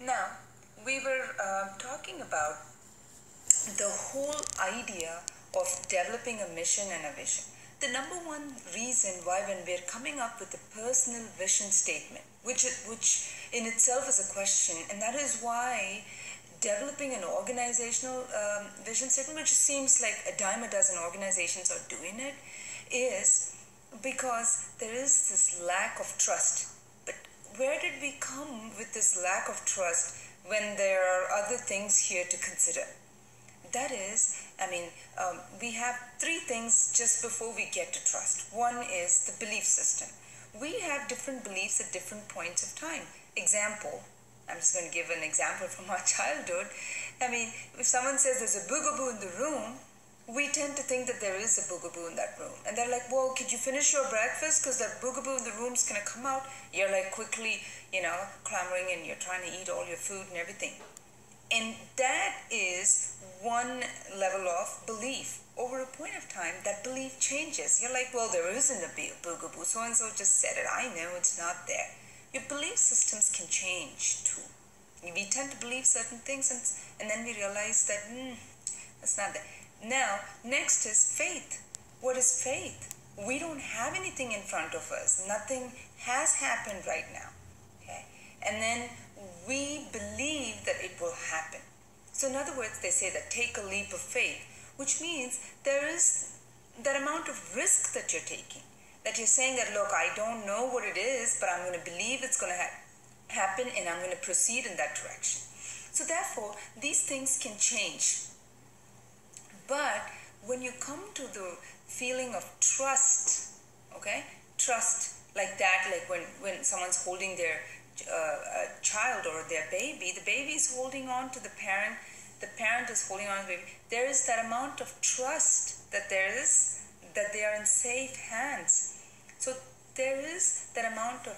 Now, we were talking about the whole idea of developing a mission and a vision. The number one reason why, when we're coming up with a personal vision statement, which in itself is a question, and that is why developing an organizational vision statement, which seems like a dime a dozen organizations are doing it, is because there is this lack of trust. But where did we come with this lack of trust when there are other things here to consider? That is, we have three things just before we get to trust. One is the belief system. We have different beliefs at different points of time. Example, I'm just going to give an example from our childhood. If someone says there's a boogaboo in the room, we tend to think that there is a boogaboo in that room. And they're like, well, could you finish your breakfast? Because that boogaboo in the room's going to come out. You're like quickly, clamoring, and you're trying to eat all your food and everything. And that is one level of belief. Over a point of time, that belief changes. You're like, well, there isn't a boogaboo. So-and-so just said it. I know it's not there. Your belief systems can change too. We tend to believe certain things and then we realize that, that's not there. Now, next is faith. What is faith? We don't have anything in front of us. Nothing has happened right now. Okay? And then we believe that it will happen. So in other words, they say that take a leap of faith, which means there is that amount of risk that you're taking. That you're saying that, look, I don't know what it is, but I'm going to believe it's going to happen and I'm going to proceed in that direction. So therefore, these things can change. But when you come to the feeling of trust, okay, trust like that, like when someone's holding their child or their baby, the baby is holding on to the parent is holding on to the baby. There is that amount of trust that they are in safe hands. So there is that amount of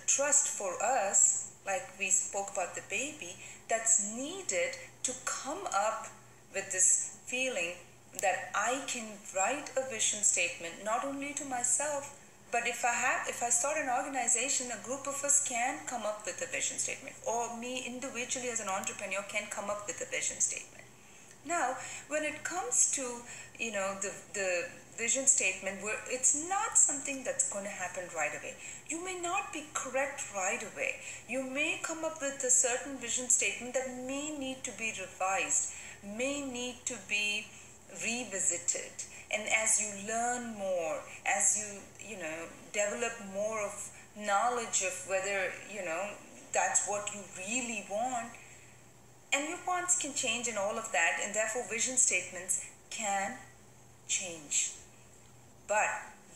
trust for us, like we spoke about the baby, that's needed to come up with this feeling that I can write a vision statement not only to myself, but if I start an organization, a group of us can come up with a vision statement, or me individually as an entrepreneur can come up with a vision statement. Now, when it comes to the vision statement, where it's not something that's going to happen right away. You may not be correct right away. You may come up with a certain vision statement that may need to be revised, may need to be revisited. And as you learn more, as you develop more of knowledge of whether that's what you really want, and your wants can change and all of that, and therefore vision statements can change. But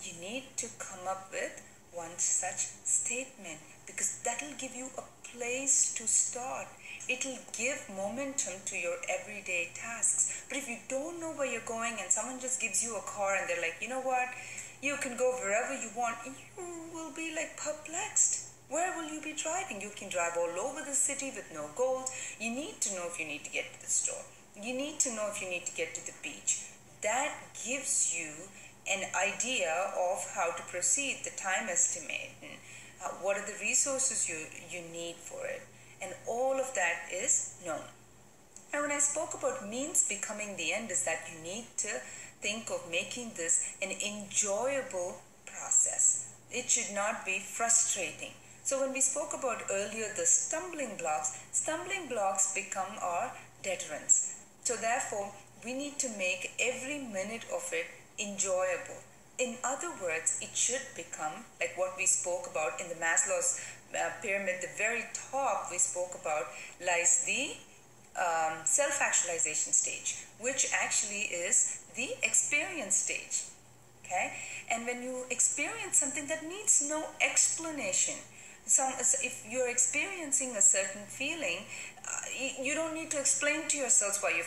you need to come up with one such statement, because that'll give you a place to start. It'll give momentum to your everyday tasks. But if you don't know where you're going and someone just gives you a car and they're like, you know what, you can go wherever you want, you will be like perplexed. Where will you be driving? You can drive all over the city with no goals. You need to know if you need to get to the store. You need to know if you need to get to the beach. That gives you an idea of how to proceed, the time estimate, and what are the resources you need for it. And all of that is known. And when I spoke about means becoming the end, is that you need to think of making this an enjoyable process. It should not be frustrating. So when we spoke about earlier the stumbling blocks become our deterrents. So therefore, we need to make every minute of it enjoyable. In other words, it should become like what we spoke about in the Maslow's pyramid. The very top we spoke about lies the self-actualization stage, which actually is the experience stage. Okay? And when you experience something that needs no explanation, if you're experiencing a certain feeling, you don't need to explain to yourself why you're